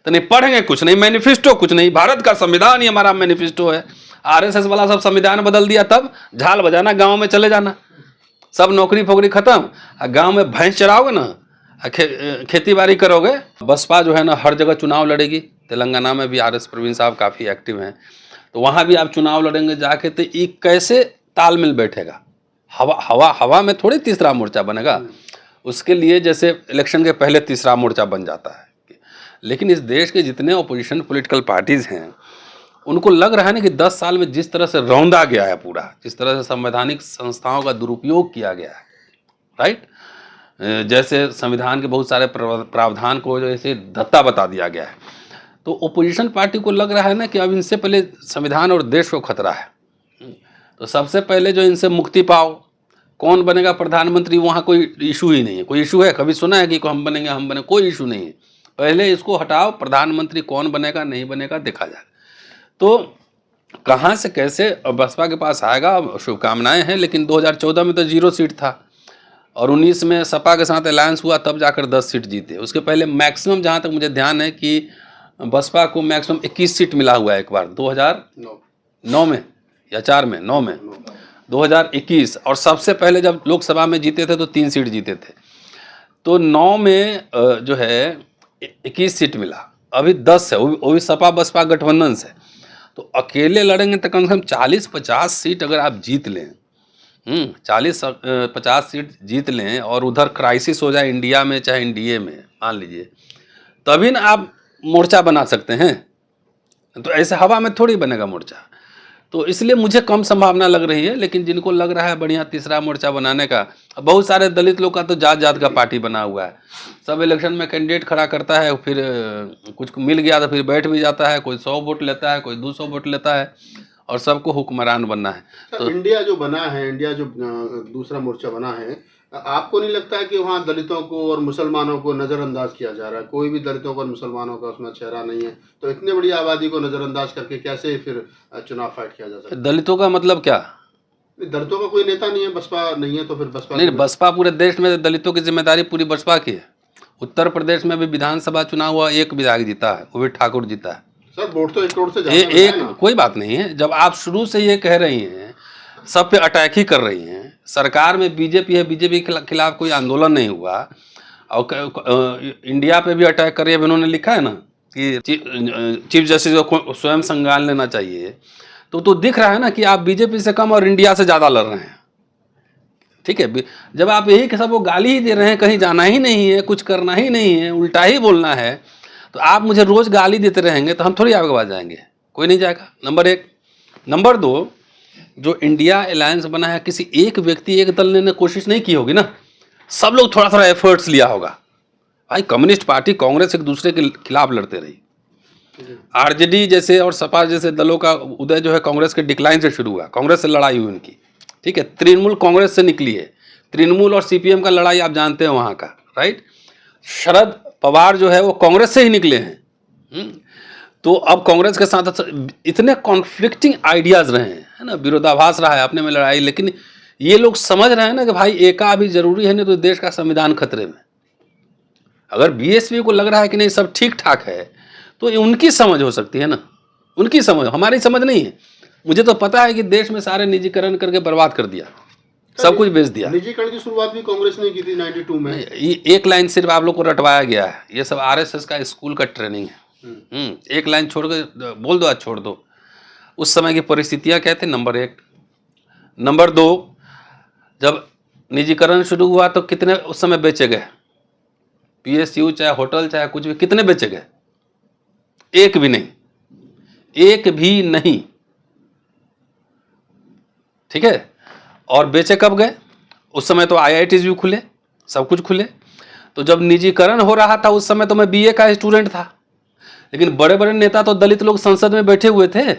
तो नहीं पढ़ेंगे, कुछ नहीं, मैनिफेस्टो कुछ नहीं, भारत का संविधान ही हमारा मैनिफेस्टो है। आरएसएस वाला सब संविधान बदल दिया, तब झाल बजाना, गांव में चले जाना, सब नौकरी फोकरी खत्म, गांव में भैंस चराओगे ना, खेती बाड़ी करोगे। बसपा जो है ना हर जगह चुनाव लड़ेगी, तेलंगाना में भी आर.एस. प्रवीण साहब काफ़ी एक्टिव हैं, तो वहाँ भी आप चुनाव लड़ेंगे जाके, तो ये कैसे तालमेल बैठेगा? हवा में थोड़ी तीसरा मोर्चा बनेगा। उसके लिए जैसे इलेक्शन के पहले तीसरा मोर्चा बन जाता है। लेकिन इस देश के जितने ऑपोजिशन पॉलिटिकल पार्टीज हैं, उनको लग रहा है ना कि 10 साल में जिस तरह से रौंदा गया है पूरा, जिस तरह से संवैधानिक संस्थाओं का दुरुपयोग किया गया है, राइट, जैसे संविधान के बहुत सारे प्रावधान को जैसे धत्ता बता दिया गया है, तो ओपोजिशन पार्टी को लग रहा है ना कि अब इनसे पहले संविधान और देश को खतरा है, तो सबसे पहले जो इनसे मुक्ति पाओ। कौन बनेगा प्रधानमंत्री, वहाँ कोई इशू ही नहीं है। कोई इशू है? कभी सुना है कि हम बनेंगे? कोई इशू नहीं है। पहले इसको हटाओ, प्रधानमंत्री कौन बनेगा नहीं बनेगा देखा जाए। तो कहाँ से कैसे बसपा के पास आएगा, शुभकामनाएं हैं, लेकिन 2014 में तो 0 सीट था, और 19 में सपा के साथ अलायंस हुआ, तब जाकर 10 सीट जीते। उसके पहले मैक्सिमम, जहाँ तक मुझे ध्यान है कि बसपा को मैक्सिमम 21 सीट मिला हुआ है एक बार, 2009 में या 4 में, 9 में, 2021, और सबसे पहले जब लोकसभा में जीते थे तो 3 सीट जीते थे। तो 9 में जो है 21 सीट मिला, अभी 10 है, वो भी सपा बसपा गठबंधन से। तो अकेले लड़ेंगे तो कम से कम 40-50 सीट अगर आप जीत लें, 40-50 सीट जीत लें, और उधर क्राइसिस हो जाए इंडिया में चाहे एनडीए में, मान लीजिए, तभी ना आप मोर्चा बना सकते हैं। तो ऐसे हवा में थोड़ी बनेगा मोर्चा। तो इसलिए मुझे कम संभावना लग रही है, लेकिन जिनको लग रहा है बढ़िया तीसरा मोर्चा बनाने का, बहुत सारे दलित लोग का तो जात जात का पार्टी बना हुआ है। सब इलेक्शन में कैंडिडेट खड़ा करता है, फिर कुछ मिल गया तो फिर बैठ भी जाता है, कोई 100 वोट लेता है, कोई 200 वोट लेता है, और सबको हुक्मरान बनना है। तो इंडिया जो बना है, इंडिया जो दूसरा मोर्चा बना है, आपको नहीं लगता है कि वहाँ दलितों को और मुसलमानों को नज़रअंदाज किया जा रहा है? कोई भी दलितों को और मुसलमानों का उसमें चेहरा नहीं है, तो इतनी बड़ी आबादी को नज़रअंदाज करके कैसे फिर चुनाव फाइट किया जा सकता है? दलितों का मतलब क्या? दलितों का कोई नेता नहीं है, बसपा नहीं है, तो फिर बसपा नहीं, बसपा पूरे देश में, दलितों की जिम्मेदारी पूरी बसपा की है। उत्तर प्रदेश में भी विधानसभा चुनाव हुआ, 1 विधायक जीता है, वो भी ठाकुर जीता है। सर वोट तो 1 करोड़ से ज़्यादा है ना? कोई बात नहीं है। जब आप शुरू से ये कह रही हैं, सब पे अटैक ही कर रही हैं, सरकार में बीजेपी है, बीजेपी के खिलाफ कोई आंदोलन नहीं हुआ, और इंडिया पे भी अटैक कर रही है। इन्होंने लिखा है ना कि चीफ जस्टिस को स्वयं संज्ञान लेना चाहिए, तो दिख रहा है ना कि आप बीजेपी से कम और इंडिया से ज़्यादा लड़ रहे हैं। ठीक है, जब आप यही सब वो गाली ही दे रहे हैं, कहीं जाना ही नहीं है, कुछ करना ही नहीं है, उल्टा ही बोलना है, तो आप मुझे रोज गाली देते रहेंगे तो हम थोड़ी आपके पास जाएंगे? कोई नहीं जाएगा, नंबर 1। नंबर 2, जो इंडिया अलायंस बना है, किसी एक व्यक्ति एक दल ने कोशिश नहीं की होगी ना, सब लोग थोड़ा थोड़ा एफर्ट्स लिया होगा। भाई कम्युनिस्ट पार्टी कांग्रेस एक दूसरे के खिलाफ लड़ते रही, आरजेडी जैसे और सपा जैसे दलों का उदय जो है कांग्रेस के डिक्लाइन से शुरू हुआ, कांग्रेस से लड़ाई हुई उनकी। ठीक है, तृणमूल कांग्रेस से निकली है, तृणमूल और सीपीएम का लड़ाई आप जानते हैं वहाँ का, राइट। शरद पवार जो है वो कांग्रेस से ही निकले हैं। तो अब कांग्रेस के साथ इतने कॉन्फ्लिक्टिंग आइडियाज रहे हैं, है ना, विरोधाभास रहा है अपने में लड़ाई, लेकिन ये लोग समझ रहे हैं ना कि भाई एका अभी जरूरी है, नहीं तो देश का संविधान खतरे में। अगर बीएसपी को लग रहा है कि नहीं सब ठीक ठाक है, तो उनकी समझ हो सकती है ना, उनकी समझ, हमारी समझ नहीं है। मुझे तो पता है कि देश में सारे निजीकरण करके बर्बाद कर दिया, सब कुछ बेच दिया। निजीकरण की शुरुआत भी कांग्रेस ने की थी 92 में। एक लाइन सिर्फ आप लोग को रटवाया गया है, ये सब आरएसएस का स्कूल का ट्रेनिंग है। एक लाइन छोड़ के बोल दो, आज छोड़ दो। उस समय की परिस्थितियां क्या थी, नंबर 1। नंबर 2, जब निजीकरण शुरू हुआ तो कितने उस समय बेचे गए? पीएसयू चाहे होटल चाहे कुछ भी, कितने बेचे गए? एक भी नहीं, एक भी नहीं। ठीक है, और बेचे कब गए? उस समय तो आईआईटीज भी खुले, सब कुछ खुले। तो जब निजीकरण हो रहा था उस समय तो मैं बीए का स्टूडेंट था, लेकिन बड़े बड़े नेता तो दलित लोग संसद में बैठे हुए थे,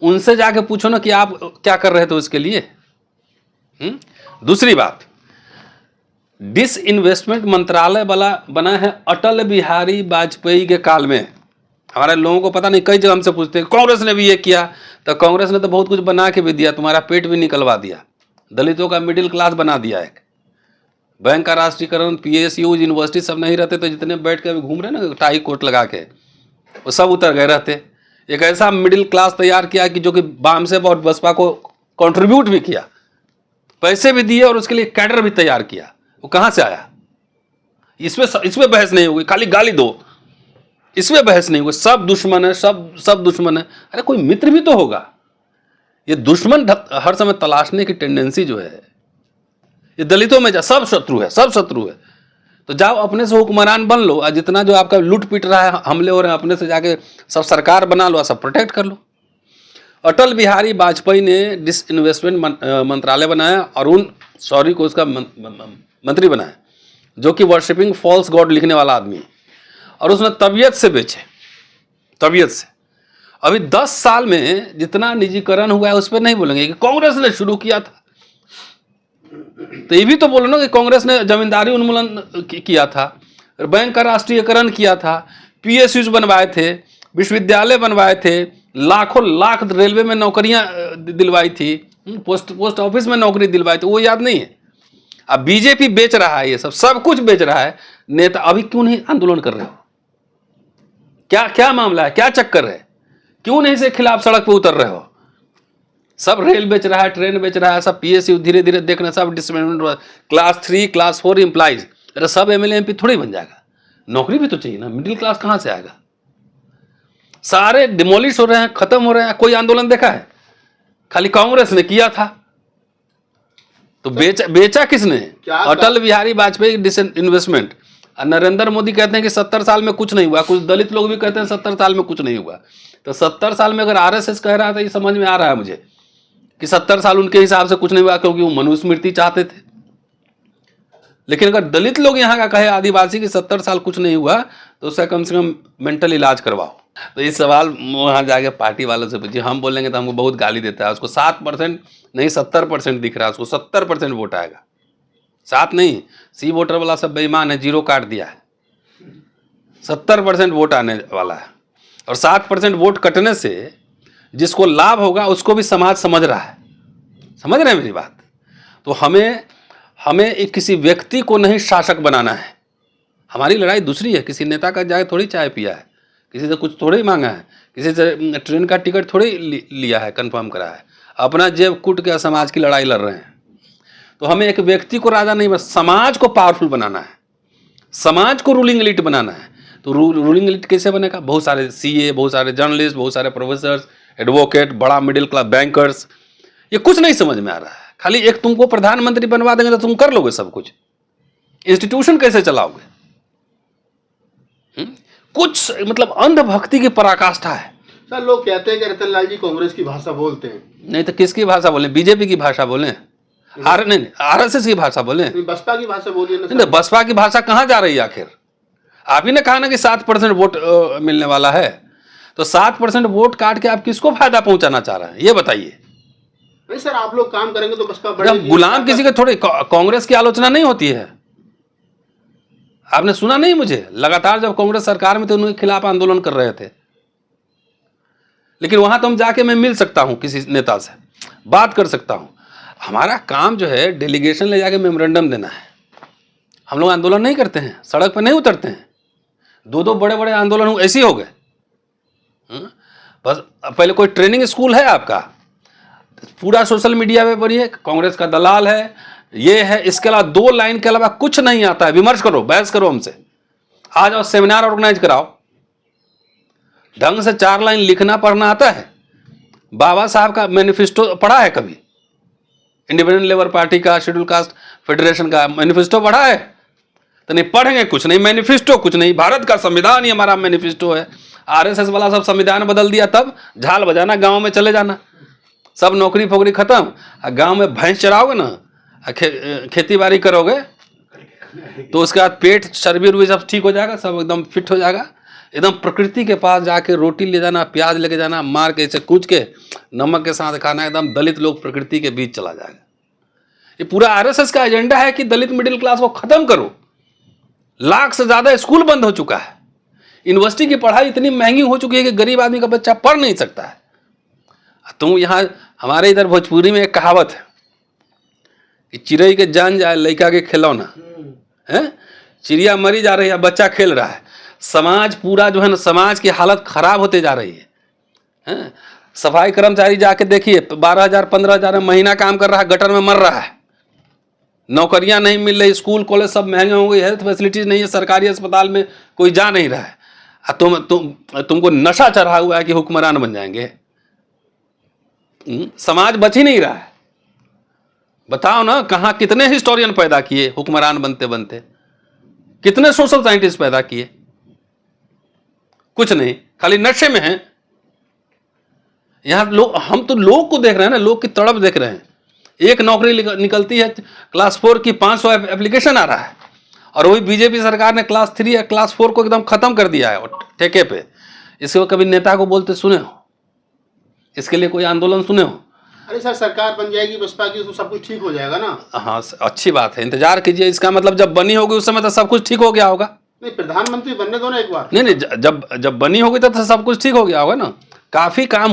उनसे जाके पूछो ना कि आप क्या कर रहे थे उसके लिए। दूसरी बात, डिसइन्वेस्टमेंट मंत्रालय बना है अटल बिहारी वाजपेयी के काल में। हमारे लोगों को पता नहीं, कई जगह हमसे पूछते हैं कांग्रेस ने भी ये किया, तो कांग्रेस ने तो बहुत कुछ बना के भी दिया, तुम्हारा पेट भी निकलवा दिया, दलितों का मिडिल क्लास बना दिया एक, बैंक का राष्ट्रीयकरण, PSU, यूनिवर्सिटी सब नहीं रहते तो जितने बैठ के अभी घूम रहे ना टाई कोट लगा के, वो सब उतर गए रहते। एक ऐसा मिडिल क्लास तैयार किया कि जो कि वामसेप और बसपा को कंट्रीब्यूट भी किया, पैसे भी दिए और उसके लिए कैडर भी तैयार किया। वो कहाँ से आया? इसमें बहस नहीं होगी, खाली गाली दो, इसमें बहस नहीं होगी। सब दुश्मन है, सब दुश्मन है। अरे कोई मित्र भी तो होगा। ये दुश्मन हर समय तलाशने की टेंडेंसी जो है, ये दलितों में सब शत्रु है, सब शत्रु है। तो जाओ अपने से हुक्मरान बन लो, और जितना जो आपका लूट पीट रहा है, हमले हो रहे हैं, अपने से जाके सब सरकार बना लो, सब प्रोटेक्ट कर लो। अटल बिहारी वाजपेयी ने डिसइन्वेस्टमेंट मंत्रालय बनाया, अरुण शौरी को उसका मंत्री बनाया, जो कि वर्शिपिंग फॉल्स गॉड लिखने वाला आदमी है, और उसने तबीयत से बेचे, तबीयत से। अभी 10 साल में जितना निजीकरण हुआ है उस पर नहीं बोलेंगे कि कांग्रेस ने शुरू किया था। तो ये भी तो बोलो ना कि कांग्रेस ने जमींदारी उन्मूलन किया था, बैंक का राष्ट्रीयकरण किया था, PSUs बनवाए थे, विश्वविद्यालय बनवाए थे, लाखों लाख रेलवे में नौकरियां दिलवाई थी, पोस्ट ऑफिस में नौकरी दिलवाई थी, वो याद नहीं है। अब बीजेपी बेच रहा है, ये सब कुछ बेच रहा है। नेता अभी क्यों नहीं आंदोलन कर रहे हो? क्या मामला है? क्या चक्कर है? क्यों नहीं इसके खिलाफ सड़क पे उतर रहे हो? सब रेल बेच रहा है, ट्रेन बेच रहा है, सब PSU धीरे धीरे देखना, सब डिसमेंटमेंट, क्लास 3 क्लास 4 एम्प्लॉइज। अरे सब MLA MP थोड़ी बन जाएगा, नौकरी भी तो चाहिए ना। मिडिल क्लास कहां से आएगा? सारे डिमोलिश हो रहे हैं, खत्म हो रहे हैं। कोई आंदोलन देखा है? खाली कांग्रेस ने किया था। तो बेचा किसने? अटल बिहारी वाजपेयी डिसइन्वेस्टमेंट। नरेंद्र मोदी कहते हैं कि 70 साल में कुछ नहीं हुआ, कुछ दलित लोग भी कहते हैं 70 साल में कुछ नहीं हुआ। तो 70 साल में अगर RSS कह रहा था, ये समझ में आ रहा है मुझे कि 70 साल उनके हिसाब से कुछ नहीं हुआ, क्योंकि वो मनुस्मृति चाहते थे। लेकिन अगर दलित लोग यहाँ का कहे, आदिवासी की 70 साल कुछ नहीं हुआ, तो उसका कम से कम मेंटल इलाज करवाओ। तो ये सवाल वहाँ जाके पार्टी वालों से पूछिए। हम बोलेंगे तो हमको बहुत गाली देता है। उसको 7% नहीं 70% दिख रहा है, उसको 70% वोट आएगा। 7 नहीं, C वोटर वाला सब बेईमान है, 0 काट दिया है। 70% वोट आने वाला है, और 7% वोट कटने से जिसको लाभ होगा उसको भी समाज समझ रहा है। समझ रहे हैं मेरी बात? तो हमें एक किसी व्यक्ति को नहीं शासक बनाना है। हमारी लड़ाई दूसरी है। किसी नेता का जाके थोड़ी चाय पिया है, किसी से कुछ थोड़ी मांगा है, किसी से ट्रेन का टिकट थोड़ी लिया है, कंफर्म करा है। अपना जेब कूट के समाज की लड़ाई लड़ रहे हैं। तो हमें एक व्यक्ति को राजा नहीं, बस समाज को पावरफुल बनाना है, समाज को रूलिंग एलिट बनाना है। तो रूलिंग एलिट कैसे बनेगा? बहुत सारे CA, बहुत सारे जर्नलिस्ट, बहुत सारे प्रोफेसर्स, एडवोकेट, बड़ा मिडिल क्लास बैंकर्स। ये कुछ नहीं समझ में आ रहा है। खाली एक तुमको प्रधानमंत्री बनवा देंगे तो तुम कर लोगे सब कुछ। इंस्टीट्यूशन कैसे चलाओगे? कुछ मतलब अंधभक्ति की पराकाष्ठा है। सर, लोग कहते हैं कि रतन लाल जी कांग्रेस की भाषा बोलते हैं। नहीं तो किसकी भाषा बोले? बीजेपी की भाषा बोले? नहीं, RSS की भाषा बोले? बसपा की भाषा बोलिए ना। नहीं, बसपा की भाषा कहाँ जा रही है आखिर? आप ही ने कहा ना कि 7% वोट मिलने वाला है। तो 7% वोट काट के आप किसको फायदा पहुंचाना चाह रहे हैं, ये बताइए। नहीं सर, आप लोग काम करेंगे तो बसपा बढ़ेगी। गुलाम किसी के थोड़ी, कांग्रेस की आलोचना नहीं होती है। आपने सुना नहीं मुझे? लगातार जब कांग्रेस सरकार में थे उनके खिलाफ आंदोलन कर रहे थे। लेकिन वहां तो हम जाके मैं मिल सकता हूं, किसी नेता से बात कर सकता हूं। हमारा काम जो है डेलीगेशन ले जाके मेमोरेंडम देना है। हम लोग आंदोलन नहीं करते हैं, सड़क पर नहीं उतरते हैं। 2 बड़े बड़े आंदोलन ऐसे ही हो गए। बस पहले कोई ट्रेनिंग स्कूल है आपका? पूरा सोशल मीडिया पे बढ़िए कांग्रेस का दलाल है, ये है, इसके अलावा 2 लाइन के अलावा कुछ नहीं आता है। विमर्श करो, बहस करो हमसे, आ जाओ, सेमिनार ऑर्गेनाइज कराओ। ढंग से 4 लाइन लिखना पढ़ना आता है? बाबा साहब का मैनिफेस्टो पढ़ा है कभी? इंडिपेंडेंट लेबर पार्टी का, शेड्यूल कास्ट फेडरेशन का मैनिफेस्टो पढ़ा है? तो नहीं पढ़ेंगे, कुछ नहीं, मैनिफेस्टो कुछ नहीं। भारत का संविधान ही हमारा मैनिफेस्टो है। RSS वाला सब संविधान बदल दिया, तब झाल बजाना, गांव में चले जाना, सब नौकरी फोकरी खत्म। गांव में भैंस चराओगे ना, खेती बाड़ी करोगे, तो उसके बाद पेट चर्बी उर्बी सब ठीक हो जाएगा, सब एकदम फिट हो जाएगा। एकदम प्रकृति के पास जाके रोटी ले जाना, प्याज लेके जाना, मार के इसे कूच के नमक के साथ खाना। एकदम दलित लोग प्रकृति के बीच चला जाएगा। ये पूरा RSS का एजेंडा है कि दलित मिडिल क्लास को खत्म करो। लाख से ज्यादा स्कूल बंद हो चुका है। यूनिवर्सिटी की पढ़ाई इतनी महंगी हो चुकी है कि गरीब आदमी का बच्चा पढ़ नहीं सकता है। तुम यहाँ हमारे इधर भोजपुरी में एक कहावत है कि चिड़ै के जान जाए लड़का के खिलौना। हैं? चिड़िया मरी जा रही है, बच्चा खेल रहा है। समाज पूरा जो है ना, समाज की हालत खराब होते जा रही है, हैं? सफाई कर्मचारी जाके देखिए, 12,000 15,000 महीना काम कर रहा है, गटर में मर रहा है, नौकरियां नहीं मिल रही, स्कूल कॉलेज सब महंगे हो गए, हेल्थ फैसिलिटीज नहीं है, सरकारी अस्पताल में कोई जा नहीं रहा है। तुमको नशा चढ़ा हुआ है कि हुक्मरान बन जाएंगे। समाज बच ही नहीं रहा है। बताओ ना, कहाँ कितने हिस्टोरियन पैदा किए हुक्मरान बनते बनते, कितने सोशल साइंटिस्ट पैदा किए, कुछ नहीं, खाली नशे में हैं। यहां लोग, हम तो लोग को देख रहे हैं ना, लोग की तड़प देख रहे हैं। एक नौकरी निकलती है, क्लास 4 की 500 एप्लीकेशन आ रहा है, और वही बीजेपी सरकार ने क्लास 3 या क्लास 4 को एकदम खत्म कर दिया है ठेके पे। इसको कभी नेता को बोलते सुने हो? इसके लिए कोई आंदोलन सुने हो? अरे सर, सरकार बन जाएगी बसपा की तो सब कुछ ठीक हो जाएगा ना। हाँ, अच्छी बात है, इंतजार कीजिए। इसका मतलब जब बनी होगी उस समय तो सब कुछ ठीक हो गया होगा। नहीं, प्रधानमंत्री बनने दो ना एक बार। नहीं, जब बनी होगी तो सब कुछ ठीक हो गया होगा ना। काफी काम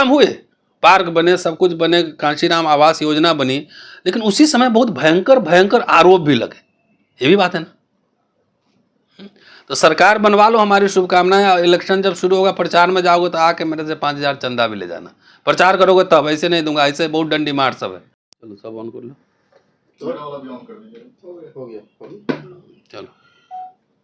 हुए, पार्क बने, सब कुछ बने, कांशीराम आवास योजना बनी, लेकिन उसी समय बहुत भयंकर आरोप भी लगे। ये भी बात है ना। तो सरकार बनवा लो, हमारी शुभकामनाएं। इलेक्शन जब शुरू होगा, प्रचार में जाओगे तो आके मेरे से 5,000 चंदा भी ले जाना। प्रचार करोगे तब, ऐसे नहीं दूंगा, ऐसे बहुत डंडी मार सब है। चलो सब ऑन कर लो, हो गया। चलो।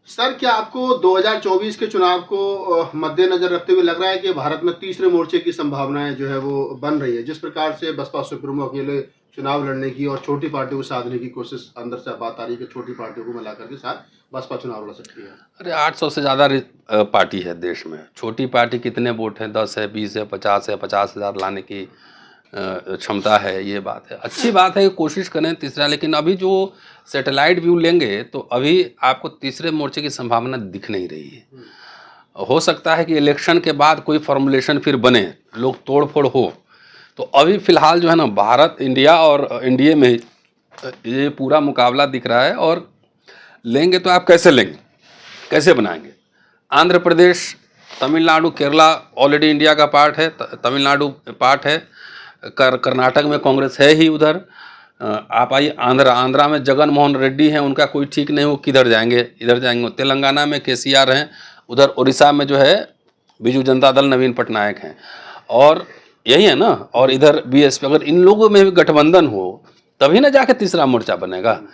सर, क्या आपको 2024 के चुनाव को मद्देनजर रखते हुए लग रहा है कि भारत में तीसरे मोर्चे की संभावनाएं जो है वो बन रही है? जिस प्रकार से बसपा सुप्रीमो अकेले चुनाव लड़ने की और छोटी पार्टियों को साधने की कोशिश, अंदर से बात आ रही है कि छोटी पार्टियों को मिलाकर के साथ बसपा चुनाव लड़ सकती है। अरे 800 से ज़्यादा पार्टी है देश में। छोटी पार्टी कितने वोट हैं? 10 है, 20 है, 50 है, 50,000 लाने की क्षमता है। ये बात है, अच्छी बात है, कोशिश करें तीसरा। लेकिन अभी जो सैटेलाइट व्यू लेंगे तो अभी आपको तीसरे मोर्चे की संभावना दिख नहीं रही है। हो सकता है कि इलेक्शन के बाद कोई फॉर्मुलेशन फिर बने, लोग तोड़ फोड़ हो। तो अभी फिलहाल जो है ना, भारत, इंडिया और एनडीए में ये पूरा मुकाबला दिख रहा है। और लेंगे तो आप कैसे लेंगे, कैसे बनाएंगे? आंध्र प्रदेश, तमिलनाडु, केरला ऑलरेडी इंडिया का पार्ट है, तमिलनाडु पार्ट है, कर्नाटक में कांग्रेस है ही। उधर आप आइए आंध्रा में जगन मोहन रेड्डी हैं, उनका कोई ठीक नहीं, वो किधर जाएंगे, इधर जाएंगे। तेलंगाना में केसीआर हैं, उधर उड़ीसा में जो है बीजू जनता दल नवीन पटनायक हैं, और यही है ना। और इधर बीएसपी। अगर इन लोगों में भी गठबंधन हो तभी ना जाके तीसरा मोर्चा बनेगा।